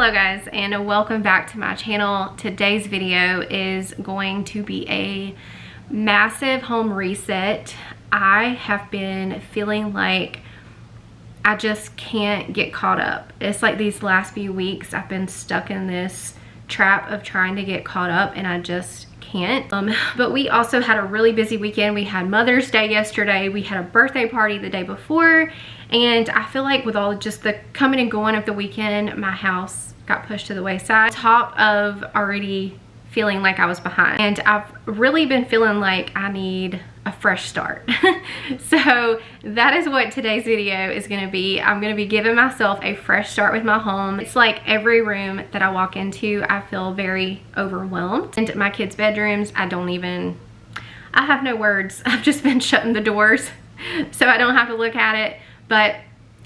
Hello guys, and welcome back to my channel. Today's video is going to be a massive home reset. I have been feeling like I just can't get caught up. It's like these last few weeks I've been stuck in this trap of trying to get caught up and I just can't. But we also had a really busy weekend. We had Mother's Day yesterday. We had a birthday party the day before, and I feel like with all just the coming and going of the weekend, my house got pushed to the wayside. Top of already feeling like I was behind, and I've really been feeling like I need a fresh start. So that is what today's video is going to be. I'm going to be giving myself a fresh start with my home. It's like every room that I walk into, I feel very overwhelmed. And my kids' bedrooms, I have no words. I've just been shutting the doors so I don't have to look at it, but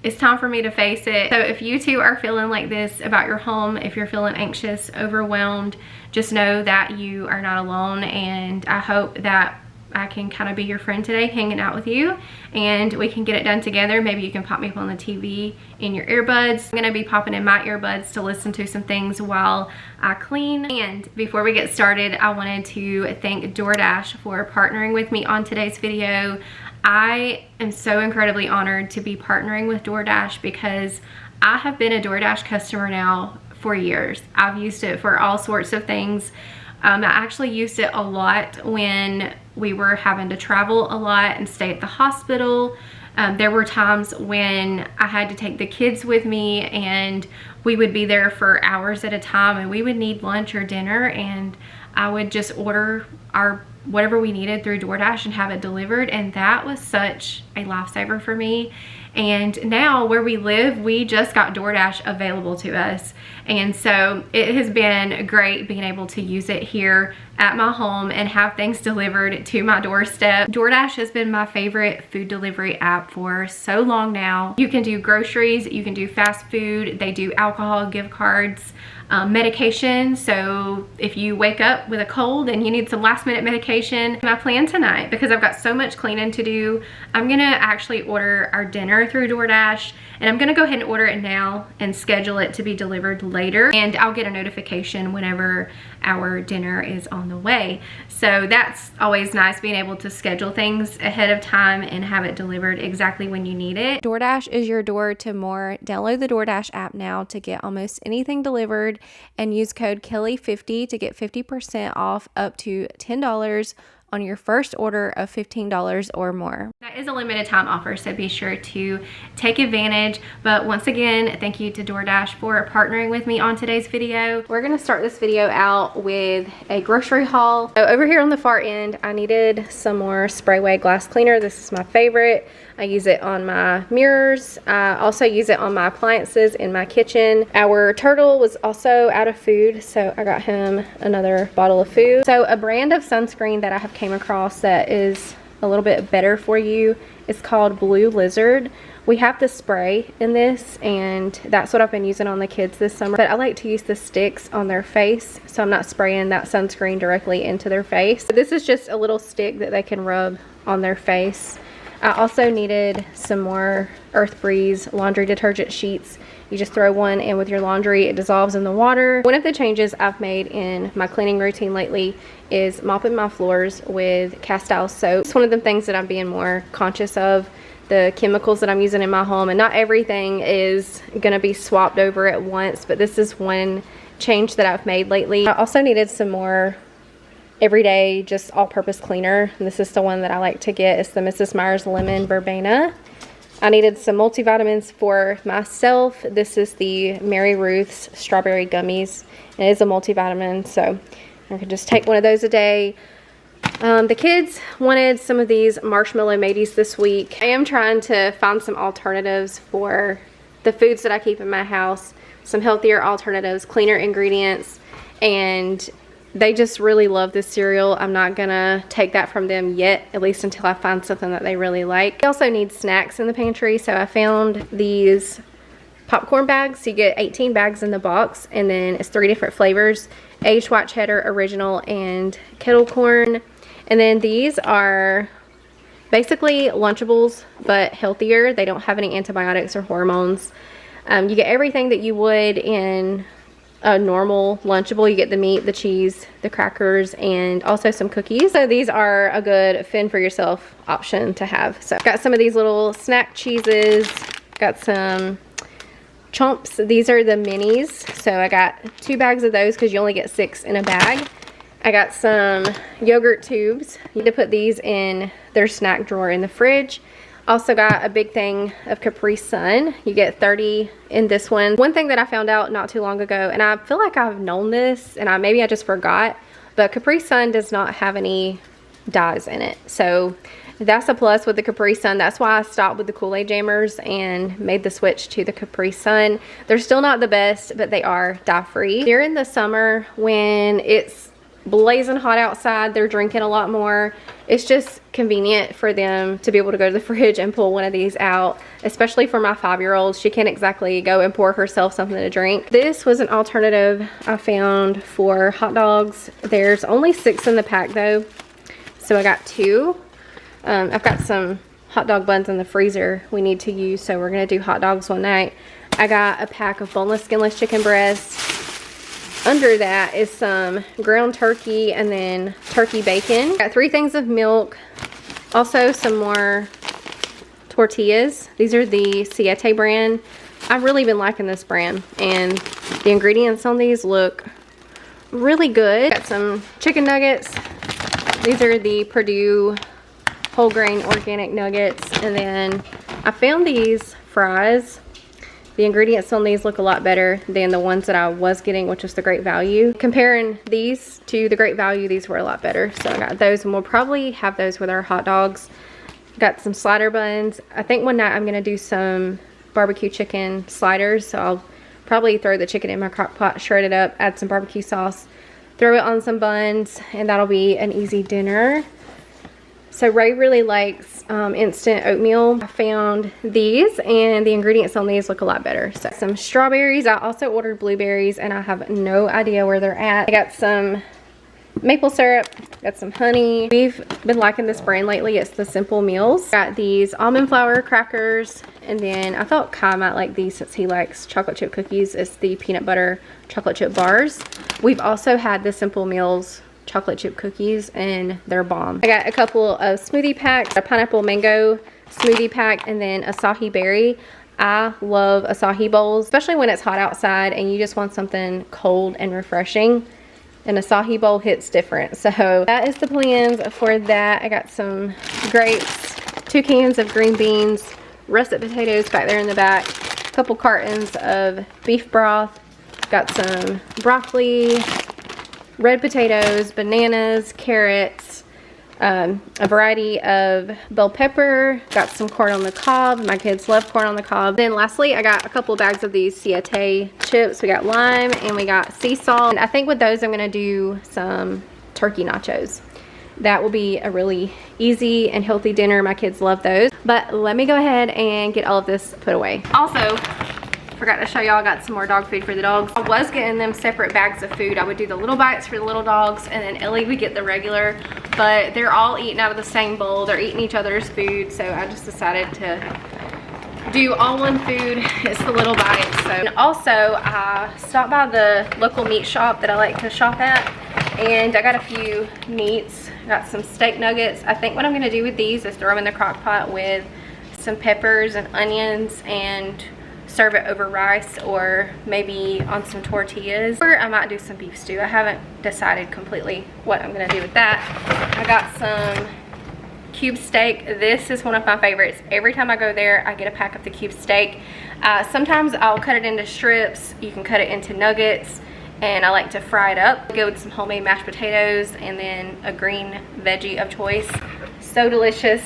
it's time for me to face it. So if you too are feeling like this about your home, if you're feeling anxious, overwhelmed, just know that you are not alone, and I hope that I can kind of be your friend today, hanging out with you, and we can get it done together. Maybe you can pop me up on the TV in your earbuds. I'm gonna be popping in my earbuds to listen to some things while I clean. And before we get started, I wanted to thank DoorDash for partnering with me on today's video. I am so incredibly honored to be partnering with DoorDash because I have been a DoorDash customer now for years. I've used it for all sorts of things. I actually used it a lot when we were having to travel a lot and stay at the hospital. There were times when I had to take the kids with me and we would be there for hours at a time, and we would need lunch or dinner, and I would just order our whatever we needed through DoorDash and have it delivered, and that was such a lifesaver for me. And now where we live, we just got DoorDash available to us, and so it has been great being able to use it here at my home and have things delivered to my doorstep. DoorDash has been my favorite food delivery app for so long now. You can do groceries, you can do fast food, they do alcohol gift cards, medication. So if you wake up with a cold and you need some last minute medication, my plan tonight, because I've got so much cleaning to do, I'm gonna actually order our dinner through DoorDash, and I'm gonna go ahead and order it now and schedule it to be delivered later, and I'll get a notification whenever our dinner is on the way. So that's always nice, being able to schedule things ahead of time and have it delivered exactly when you need it. DoorDash is your door to more. Download the DoorDash app now to get almost anything delivered, and use code Kelly50 to get 50% off up to $10 on your first order of $15 or more. That is a limited time offer, so be sure to take advantage. But once again, thank you to DoorDash for partnering with me on today's video. We're gonna start this video out with a grocery haul. So over here on the far end, I needed some more Sprayway glass cleaner. This is my favorite. I use it on my mirrors. I also use it on my appliances in my kitchen. Our turtle was also out of food, so I got him another bottle of food. So a brand of sunscreen that I have came across that is a little bit better for you is called Blue Lizard. We have the spray in this, and that's what I've been using on the kids this summer. But I like to use the sticks on their face, so I'm not spraying that sunscreen directly into their face. This is just a little stick that they can rub on their face. I also needed some more Earth Breeze laundry detergent sheets. You just throw one in with your laundry, it dissolves in the water. One of the changes I've made in my cleaning routine lately is mopping my floors with cast-iron soap. It's one of the things that I'm being more conscious of, the chemicals that I'm using in my home, and not everything is gonna be swapped over at once, but this is one change that I've made lately. I also needed some more everyday just all-purpose cleaner, and this is the one that I like to get. It's the Mrs. Meyer's Lemon Verbena. I needed some multivitamins for myself. This is the Mary Ruth's Strawberry Gummies. It is a multivitamin, so I could just take one of those a day. The kids wanted some of these marshmallow mateys this week. I am trying to find some alternatives for the foods that I keep in my house, some healthier alternatives, cleaner ingredients, and they just really love this cereal. I'm not gonna take that from them yet, at least until I find something that they really like. I also need snacks in the pantry, so I found these popcorn bags. You get 18 bags in the box, and then it's 3 different flavors: aged white cheddar, original, and kettle corn. And then these are basically Lunchables, but healthier. They don't have any antibiotics or hormones. You get everything that you would in a normal Lunchable. You get the meat, the cheese, the crackers, and also some cookies. So these are a good fend for yourself option to have. So got some of these little snack cheeses, got some chomps. These are the minis. So I got 2 bags of those because you only get 6 in a bag. I got some yogurt tubes. You need to put these in their snack drawer in the fridge. Also got a big thing of Capri Sun. You get 30 in this one. One thing that I found out not too long ago, and I feel like I've known this, and maybe I just forgot, but Capri Sun does not have any dyes in it. So that's a plus with the Capri Sun. That's why I stopped with the Kool-Aid Jammers and made the switch to the Capri Sun. They're still not the best, but they are dye-free. During the summer, when it's blazing hot outside, they're drinking a lot more. It's just convenient for them to be able to go to the fridge and pull one of these out, especially for my 5-year-old. She can't exactly go and pour herself something to drink. This was an alternative I found for hot dogs. There's only 6 in the pack though, so I got 2. I've got some hot dog buns in the freezer we need to use, so we're gonna do hot dogs one night. I got a pack of boneless, skinless chicken breasts. Under that is some ground turkey and then turkey bacon. Got 3 things of milk. Also some more tortillas. These are the Siete brand. I've really been liking this brand, and the ingredients on these look really good. Got some chicken nuggets. These are the Purdue whole grain organic nuggets. And then I found these fries. The ingredients on these look a lot better than the ones that I was getting, which was the Great Value. Comparing these to the Great Value, these were a lot better. So I got those, and we'll probably have those with our hot dogs. Got some slider buns. I think one night I'm gonna do some barbecue chicken sliders. So I'll probably throw the chicken in my crock pot, shred it up, add some barbecue sauce, throw it on some buns, and that'll be an easy dinner. So Ray really likes instant oatmeal. I found these, and the ingredients on these look a lot better. So some strawberries. I also ordered blueberries, and I have no idea where they're at. I got some maple syrup, got some honey. We've been liking this brand lately. It's the Simple Meals. Got these almond flour crackers, and then I thought Kai might like these since he likes chocolate chip cookies. It's the peanut butter chocolate chip bars. We've also had the Simple Meals chocolate chip cookies, and they're bomb. I got a couple of smoothie packs, a pineapple mango smoothie pack, and then acai berry. I love acai bowls, especially when it's hot outside and you just want something cold and refreshing. An acai bowl hits different. So that is the plans for that. I got some grapes, 2 cans of green beans, russet potatoes back there in the back, a couple cartons of beef broth, got some broccoli, red potatoes, bananas, carrots, a variety of bell pepper, got some corn on the cob. My kids love corn on the cob. Then lastly, I got a couple bags of these Siete chips. We got lime and we got sea salt. And I think with those, I'm gonna do some turkey nachos. That will be a really easy and healthy dinner. My kids love those. But let me go ahead and get all of this put away. Also, forgot to show y'all, I got some more dog food for the dogs. I was getting them separate bags of food. I would do the little bites for the little dogs, and then Ellie would get the regular, but they're all eating out of the same bowl. They're eating each other's food, so I just decided to do all one food. It's the little bites. So, and also I stopped by the local meat shop that I like to shop at, and I got a few meats. Got some steak nuggets. I think what I'm gonna do with these is throw them in the crock pot with some peppers and onions and serve it over rice, or maybe on some tortillas, or I might do some beef stew. I haven't decided completely what I'm gonna do with that. I got some cube steak. This is one of my favorites. Every time I go there, I get a pack of the cube steak. Sometimes I'll cut it into strips. You can cut it into nuggets, and I like to fry it up. Go with some homemade mashed potatoes and then a green veggie of choice. So delicious.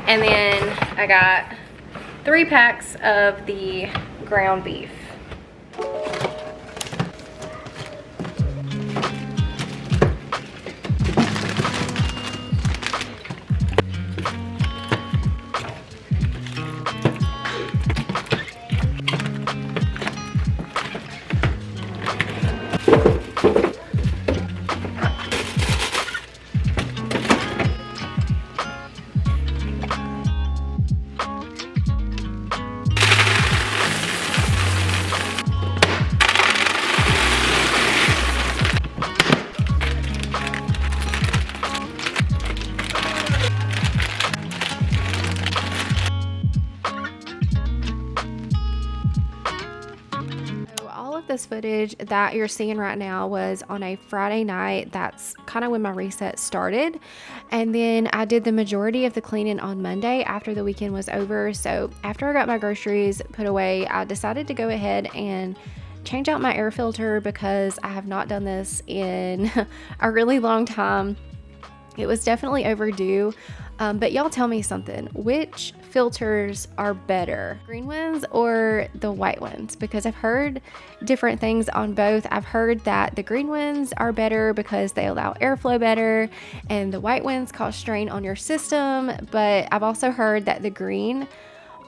And then I got 3 packs of the ground beef. this footage that you're seeing right now was on a Friday night. That's kind of when my reset started. And then I did the majority of the cleaning on Monday after the weekend was over. So after I got my groceries put away, I decided to go ahead and change out my air filter because I have not done this in a really long time. It was definitely overdue. But y'all tell me something. Which filters are better, green ones or the white ones? Because I've heard different things on both. I've heard that the green ones are better because they allow airflow better, and the white ones cause strain on your system. But I've also heard that the green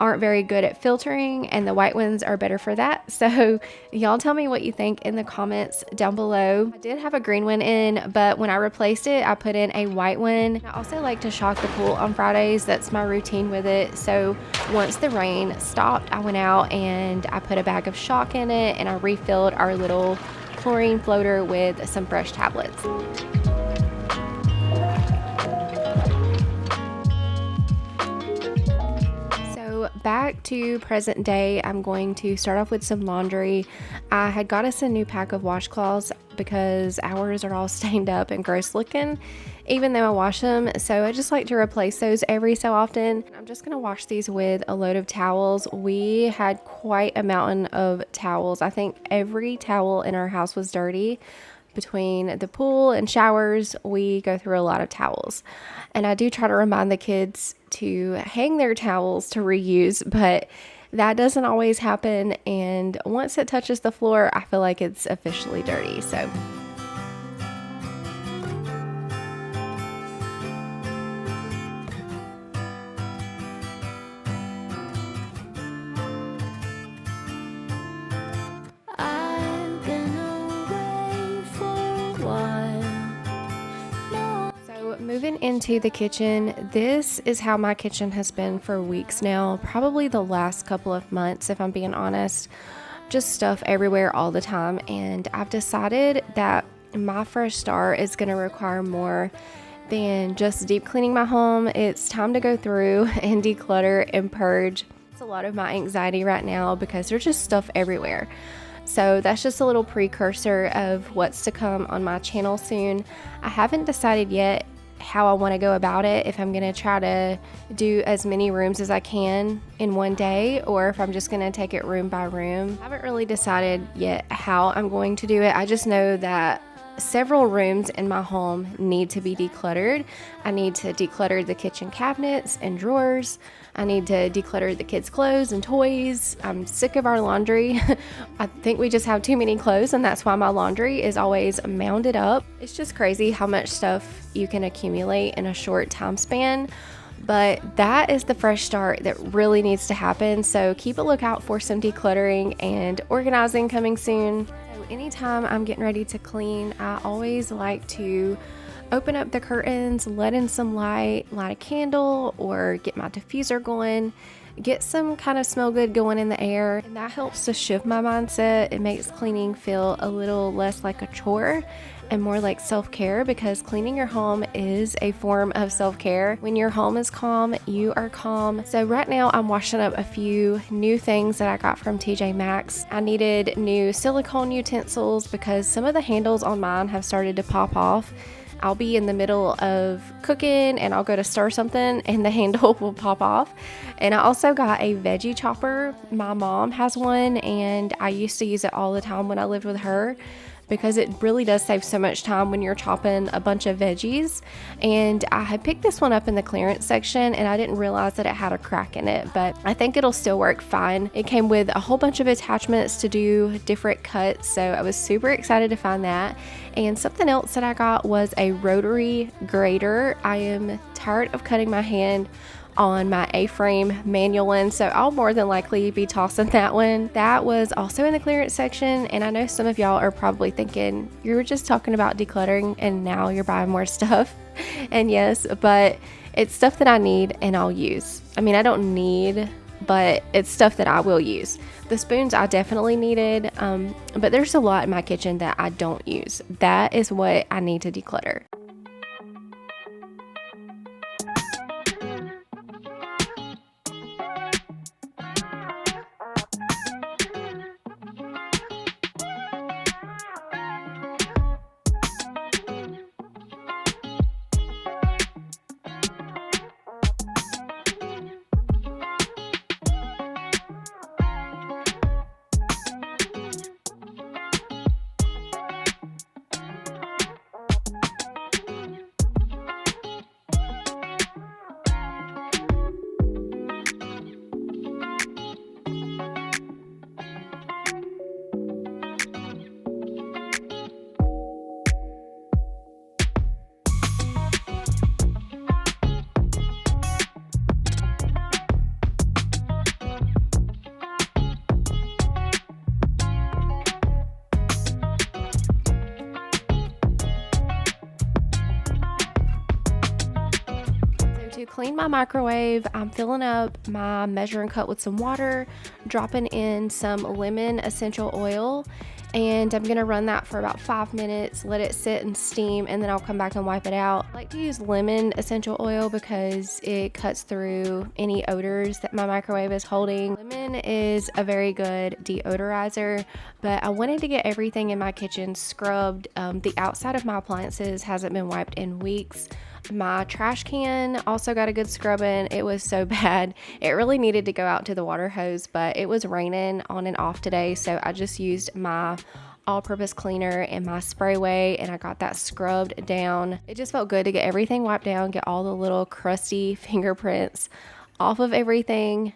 aren't very good at filtering and the white ones are better for that. So y'all tell me what you think in the comments down below. I did have a green one in, but when I replaced it, I put in a white one. I also like to shock the pool on Fridays. That's my routine with it. So once the rain stopped, I went out and I put a bag of shock in it and I refilled our little chlorine floater with some fresh tablets. Back to present day, I'm going to start off with some laundry. I had got us a new pack of washcloths because ours are all stained up and gross looking, even though I wash them. So I just like to replace those every so often. I'm just going to wash these with a load of towels. We had quite a mountain of towels. I think every towel in our house was dirty. Between the pool and showers, we go through a lot of towels. And I do try to remind the kids to hang their towels to reuse, but that doesn't always happen. And once it touches the floor, I feel like it's officially dirty. So moving into the kitchen, this is how my kitchen has been for weeks now, probably the last couple of months, if I'm being honest. Just stuff everywhere all the time, and I've decided that my fresh start is going to require more than just deep cleaning my home. It's time to go through and declutter and purge. It's a lot of my anxiety right now because there's just stuff everywhere. So that's just a little precursor of what's to come on my channel soon. I haven't decided yet how I want to go about it, if I'm going to try to do as many rooms as I can in one day, or if I'm just going to take it room by room. I haven't really decided yet how I'm going to do it. I just know that several rooms in my home need to be decluttered. I need to declutter the kitchen cabinets and drawers. I need to declutter the kids' clothes and toys. I'm sick of our laundry. I think we just have too many clothes, and that's why my laundry is always mounded up. It's just crazy how much stuff you can accumulate in a short time span. But that is the fresh start that really needs to happen. So keep a lookout for some decluttering and organizing coming soon. So anytime I'm getting ready to clean, I always like to open up the curtains, let in some light, light a candle, or get my diffuser going, get some kind of smell good going in the air. And that helps to shift my mindset. It makes cleaning feel a little less like a chore and more like self-care, because cleaning your home is a form of self-care. When your home is calm, you are calm. So right now I'm washing up a few new things that I got from TJ Maxx. I needed new silicone utensils because some of the handles on mine have started to pop off. I'll be in the middle of cooking and I'll go to stir something and the handle will pop off. And I also got a veggie chopper. My mom has one and I used to use it all the time when I lived with her, because it really does save so much time when you're chopping a bunch of veggies. And I had picked this one up in the clearance section and I didn't realize that it had a crack in it, but I think it'll still work fine. It came with a whole bunch of attachments to do different cuts, so I was super excited to find that. And something else that I got was a rotary grater. I am tired of cutting my hand on my A-frame manual one, so I'll more than likely be tossing that one. That was also in the clearance section, and I know some of y'all are probably thinking, you were just talking about decluttering and now you're buying more stuff. And yes, but it's stuff that I need and I'll use. I mean, I don't need, but it's stuff that I will use. The spoons I definitely needed, but there's a lot in my kitchen that I don't use. That is what I need to declutter. To clean my microwave, I'm filling up my measuring cup with some water, dropping in some lemon essential oil, and I'm gonna run that for about 5 minutes, let it sit and steam, and then I'll come back and wipe it out. I like to use lemon essential oil because it cuts through any odors that my microwave is holding. Lemon is a very good deodorizer, but I wanted to get everything in my kitchen scrubbed. The outside of my appliances hasn't been wiped in weeks. My trash can also got a good scrubbing. It was so bad. It really needed to go out to the water hose, but it was raining on and off today, so I just used my all-purpose cleaner and my sprayway, and I got that scrubbed down. It just felt good to get everything wiped down, get all the little crusty fingerprints off of everything.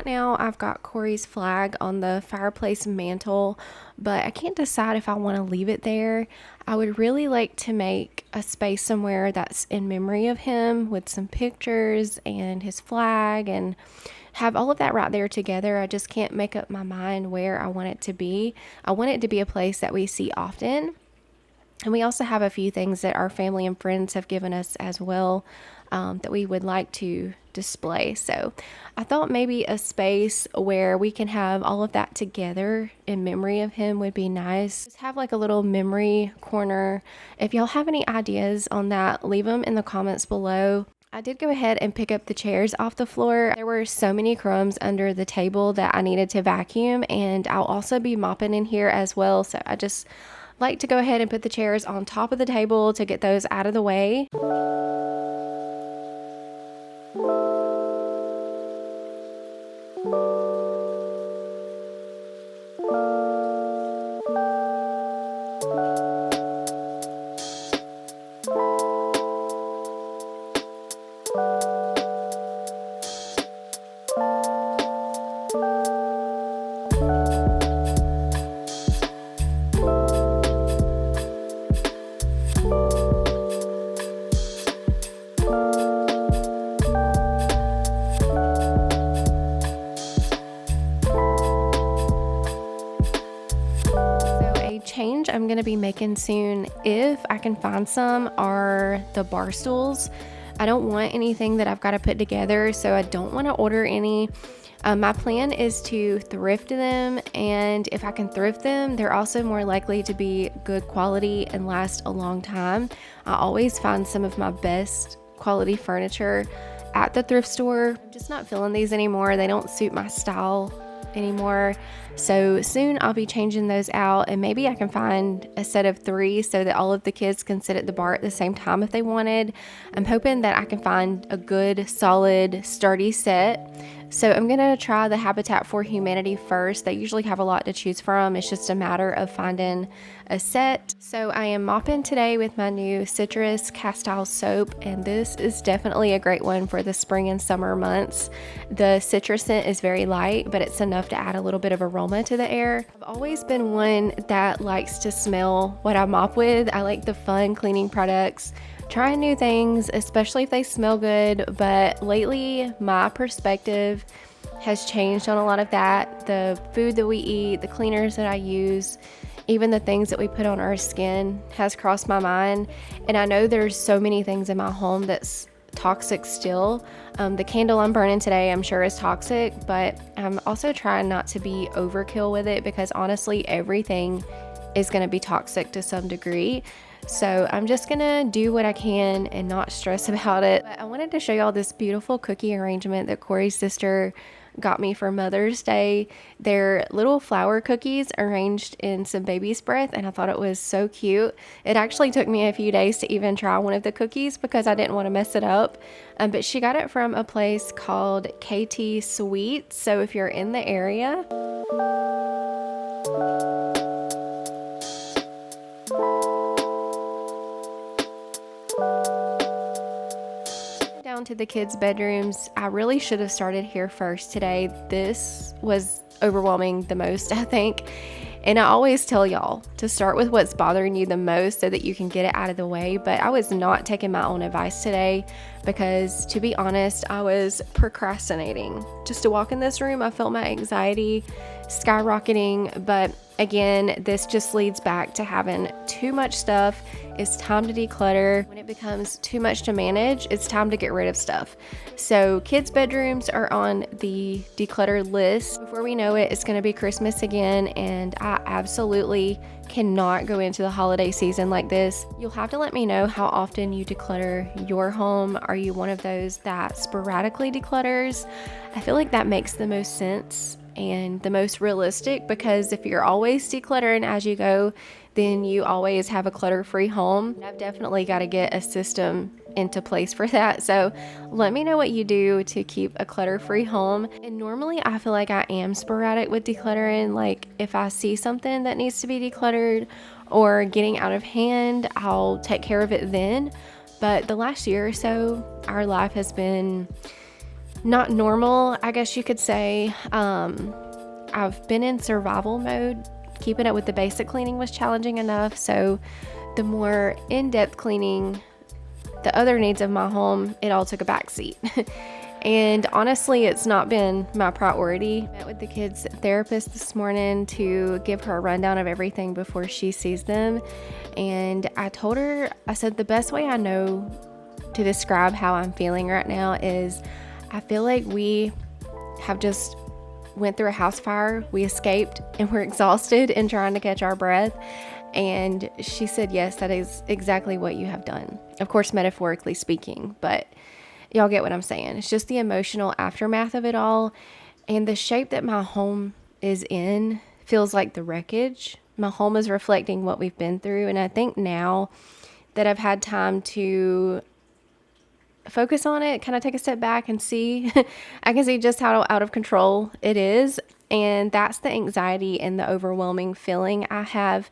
Now I've got Corey's flag on the fireplace mantle, but I can't decide if I want to leave it there. I would really like to make a space somewhere that's in memory of him with some pictures and his flag and have all of that right there together. I just can't make up my mind where I want it to be. I want it to be a place that we see often. And we also have a few things that our family and friends have given us as well that we would like to display. So I thought maybe a space where we can have all of that together in memory of him would be nice. Just have like a little memory corner. If y'all have any ideas on that, leave them in the comments below. I did go ahead and pick up the chairs off the floor. There were so many crumbs under the table that I needed to vacuum, and I'll also be mopping in here as well. So I just like to go ahead and put the chairs on top of the table to get those out of the way. I'm gonna be making soon, if I can find some, are the bar stools. I don't want anything that I've got to put together, so I don't want to order any. My plan is to thrift them, and if I can thrift them, they're also more likely to be good quality and last a long time. I always find some of my best quality furniture at the thrift store. I'm just not feeling these anymore. They don't suit my style anymore. So soon I'll be changing those out, and maybe I can find a set of 3 so that all of the kids can sit at the bar at the same time if they wanted. I'm hoping that I can find a good, solid, sturdy set. So I'm going to try the Habitat for Humanity first. They usually have a lot to choose from. It's just a matter of finding a set. So I am mopping today with my new citrus castile soap, and this is definitely a great one for the spring and summer months. The citrus scent is very light, but it's enough to add a little bit of aroma to the air. I've always been one that likes to smell what I mop with. I like the fun cleaning products, trying new things, especially if they smell good. But lately my perspective has changed on a lot of that. The food that we eat, the cleaners that I use, even the things that we put on our skin has crossed my mind. And I know there's so many things in my home that's toxic still. The candle I'm burning today, I'm sure is toxic, but I'm also trying not to be overkill with it, because honestly everything is going to be toxic to some degree. So I'm just gonna do what I can and not stress about it. But I wanted to show y'all this beautiful cookie arrangement that Corey's sister got me for Mother's Day. They're little flower cookies arranged in some baby's breath, and I thought it was so cute. It actually took me a few days to even try one of the cookies because I didn't want to mess it up. But she got it from a place called KT Sweets. So if you're in the area, to the kids' bedrooms. I really should have started here first today. This was overwhelming the most, I think. And I always tell y'all to start with what's bothering you the most so that you can get it out of the way. But I was not taking my own advice today because, to be honest, I was procrastinating. Just to walk in this room, I felt my anxiety skyrocketing. But again, this just leads back to having too much stuff. It's time to declutter. When it becomes too much to manage, it's time to get rid of stuff. So kids' bedrooms are on the declutter list. Before we know it, it's going to be Christmas again, and I absolutely cannot go into the holiday season like this. You'll have to let me know how often you declutter your home. Are you one of those that sporadically declutters? I feel like that makes the most sense and the most realistic, because if you're always decluttering as you go, then you always have a clutter-free home. I've definitely got to get a system into place for that. So let me know what you do to keep a clutter-free home. And normally I feel like I am sporadic with decluttering. Like if I see something that needs to be decluttered or getting out of hand, I'll take care of it then. But the last year or so, our life has been not normal, I guess you could say. I've been in survival mode. Keeping up with the basic cleaning was challenging enough, so the more in-depth cleaning, the other needs of my home, it all took a backseat. And honestly, it's not been my priority. I met with the kids' therapist this morning to give her a rundown of everything before she sees them. And I told her, I said, the best way I know to describe how I'm feeling right now is I feel like we have just went through a house fire, we escaped, and we're exhausted and trying to catch our breath. And she said, yes, that is exactly what you have done. Of course, metaphorically speaking, but y'all get what I'm saying. It's just the emotional aftermath of it all. And the shape that my home is in feels like the wreckage. My home is reflecting what we've been through. And I think now that I've had time to focus on it, kind of take a step back and see, I can see just how out of control it is. And that's the anxiety and the overwhelming feeling I have.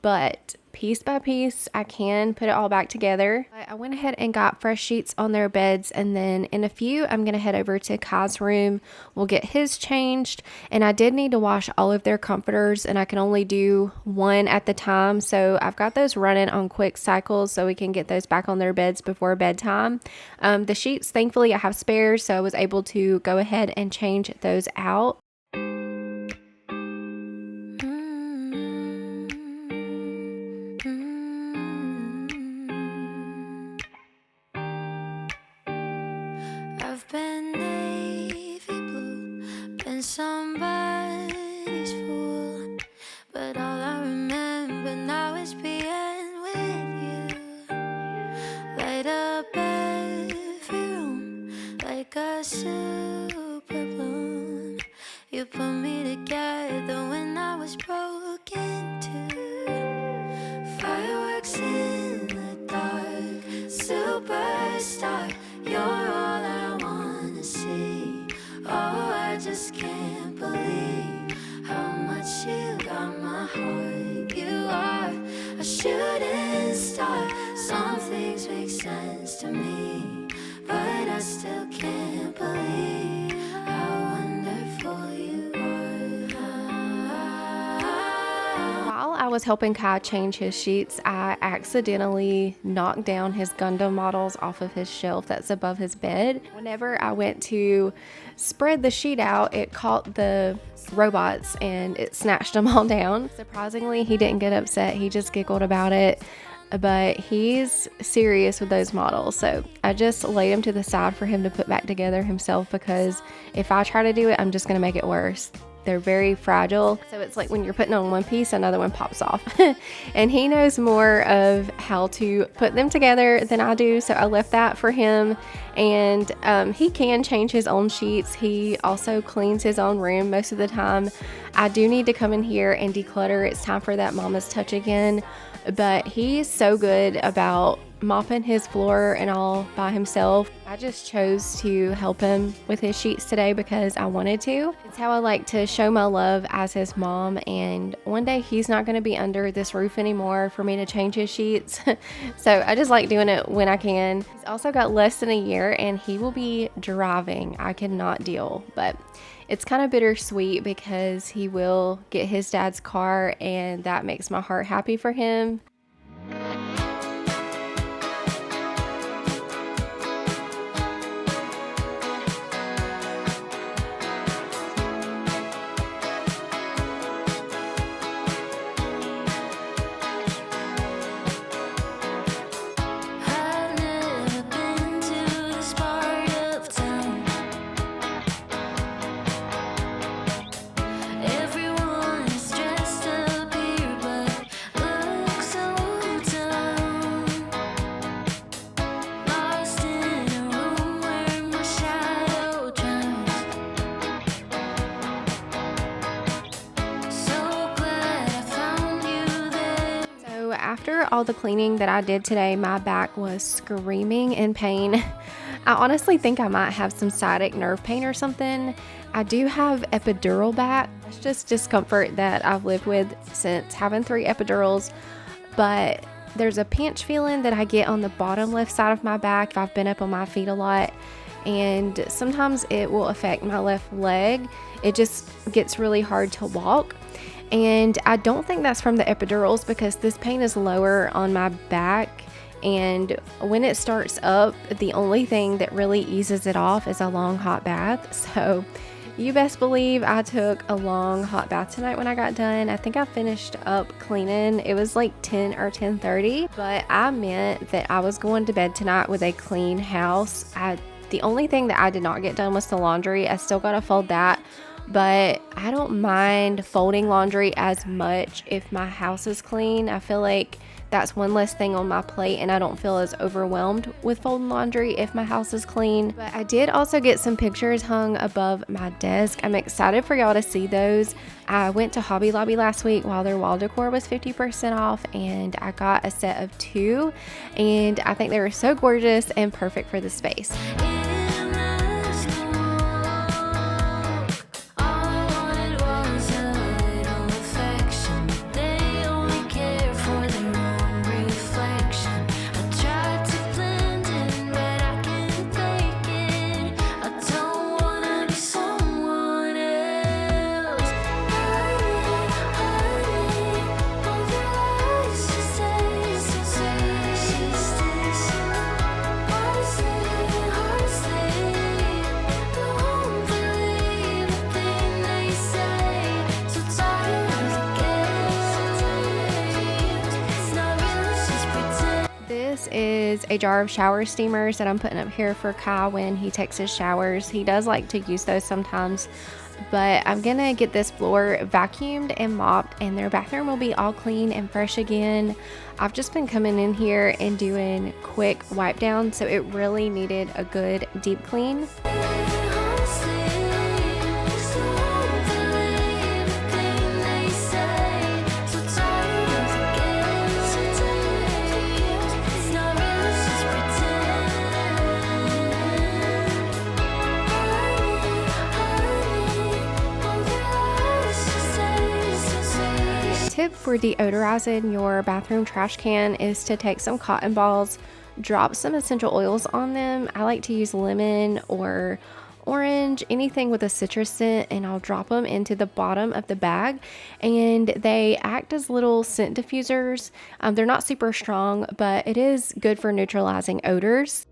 But piece by piece, I can put it all back together. I went ahead and got fresh sheets on their beds, and then in a few, I'm going to head over to Kai's room. We'll get his changed, and I did need to wash all of their comforters, and I can only do one at the time, so I've got those running on quick cycles so we can get those back on their beds before bedtime. The sheets, thankfully, I have spares, so I was able to go ahead and change those out. first start. You're all I wanna see. Oh, I just can't believe how much you got my heart. You are a shooting star. Some things make sense to me, but I still can't believe how wonderful you are. While I was helping Kai change his sheets, I accidentally knocked down his Gundam models off of his shelf that's above his bed. Whenever I went to spread the sheet out, it caught the robots and it snatched them all down. Surprisingly, he didn't get upset. He just giggled about it. But he's serious with those models, so I just laid him to the side for him to put back together himself, because if I try to do it, I'm just gonna make it worse. They're very fragile, so it's like when you're putting on one piece, another one pops off. And he knows more of how to put them together than I do, so I left that for him. And he can change his own sheets. He also cleans his own room most of the time. I do need to come in here and declutter. It's time for that mama's touch again. But he's so good about mopping his floor and all by himself. I just chose to help him with his sheets today because I wanted to. It's how I like to show my love as his mom, and one day he's not going to be under this roof anymore for me to change his sheets. So I just like doing it when I can. He's also got less than a year and he will be driving. I cannot deal, but it's kind of bittersweet because he will get his dad's car, and that makes my heart happy for him. After all the cleaning that I did today, my back was screaming in pain. I honestly think I might have some sciatic nerve pain or something. I do have epidural back. It's just discomfort that I've lived with since having 3 epidurals, but there's a pinch feeling that I get on the bottom left side of my back if I've been up on my feet a lot, and sometimes it will affect my left leg. It just gets really hard to walk. And I don't think that's from the epidurals, because this pain is lower on my back, and when it starts up, the only thing that really eases it off is a long hot bath. So you best believe I took a long hot bath tonight when I got done. I think I finished up cleaning. It was like 10 or 10:30, but I meant that I was going to bed tonight with a clean house. The only thing that I did not get done was the laundry. I still gotta fold that. But I don't mind folding laundry as much if my house is clean. I feel like that's one less thing on my plate, and I don't feel as overwhelmed with folding laundry if my house is clean. But I did also get some pictures hung above my desk. I'm excited for y'all to see those. I went to Hobby Lobby last week while their wall decor was 50% off, and I got a set of 2, and I think they were so gorgeous and perfect for the space. This is a jar of shower steamers that I'm putting up here for Kai when he takes his showers. He does like to use those sometimes, but I'm gonna get this floor vacuumed and mopped, and their bathroom will be all clean and fresh again. I've just been coming in here and doing quick wipe down, so it really needed a good deep clean. for deodorizing your bathroom trash can is to take some cotton balls, drop some essential oils on them. I like to use lemon or orange, anything with a citrus scent, and I'll drop them into the bottom of the bag, and they act as little scent diffusers. They're not super strong, but it is good for neutralizing odors.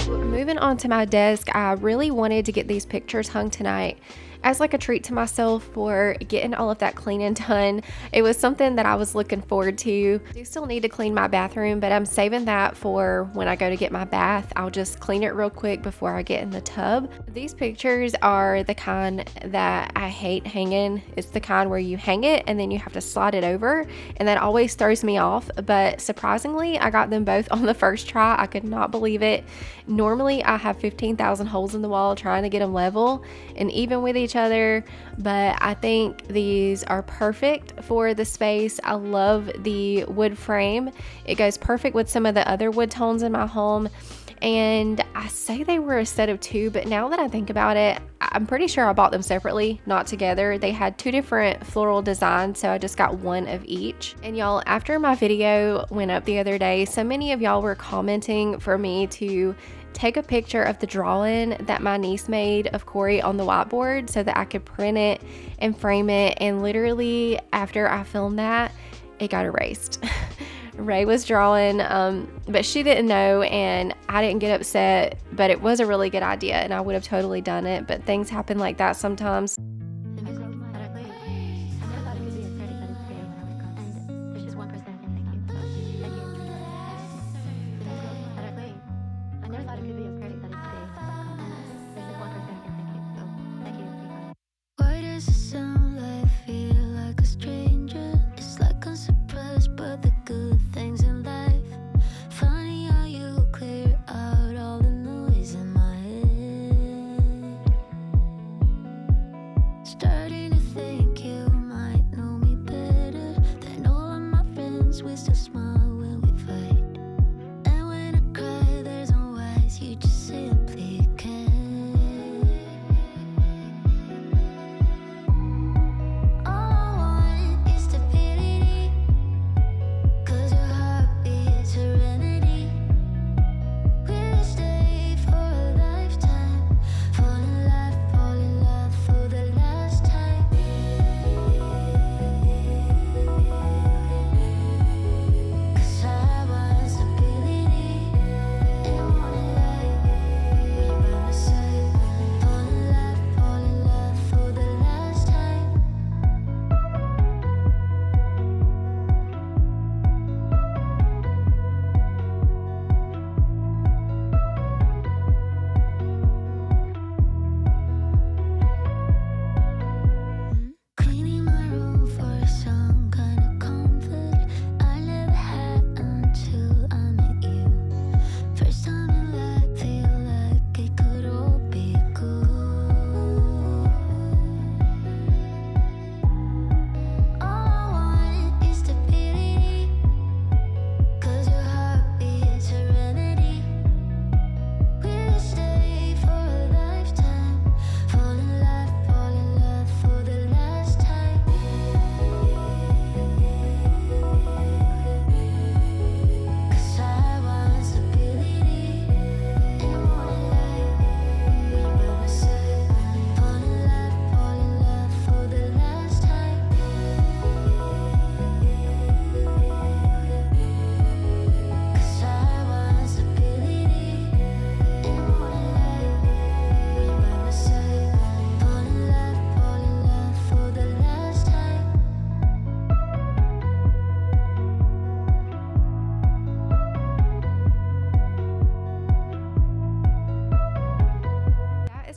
Moving on to my desk, I really wanted to get these pictures hung tonight as like a treat to myself for getting all of that cleaning done. It was something that I was looking forward to. I do still need to clean my bathroom, but I'm saving that for when I go to get my bath. I'll just clean it real quick before I get in the tub. These pictures are the kind that I hate hanging. It's the kind where you hang it and then you have to slide it over, and that always throws me off. But surprisingly, I got them both on the first try. I could not believe it. Normally I have 15,000 holes in the wall trying to get them level and even with each other, but I think these are perfect for the space. I love the wood frame. It goes perfect with some of the other wood tones in my home, and I say they were a set of 2, but now that I think about it, I'm pretty sure I bought them separately, not together. They had 2 different floral designs, so I just got one of each. And y'all, after my video went up the other day, so many of y'all were commenting for me to take a picture of the drawing that my niece made of Corey on the whiteboard so that I could print it and frame it. And literally after I filmed that, it got erased. Ray was drawing, but she didn't know, and I didn't get upset, but it was a really good idea and I would have totally done it, but things happen like that sometimes. Why does the sunlight feel like a stranger? It's like I'm surprised by the good things in life. Funny how you clear out all the noise in my head. Starting to think you might know me better than all of my friends. We still smile when we fight, and when I cry there's no words, you just simply can't.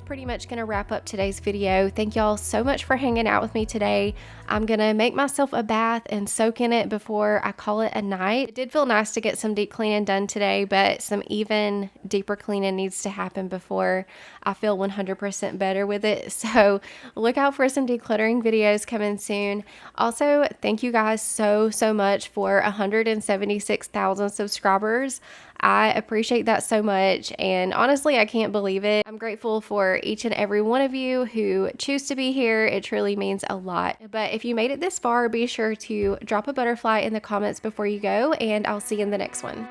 Pretty much gonna wrap up today's video. Thank y'all so much for hanging out with me today. I'm gonna make myself a bath and soak in it before I call it a night. It did feel nice to get some deep cleaning done today, but some even deeper cleaning needs to happen before I feel 100% better with it. So look out for some decluttering videos coming soon. Also, thank you guys so much for 176,000 subscribers. I appreciate that so much, and honestly, I can't believe it. I'm grateful for each and every one of you who choose to be here. It truly means a lot. But if you made it this far, be sure to drop a butterfly in the comments before you go, and I'll see you in the next one.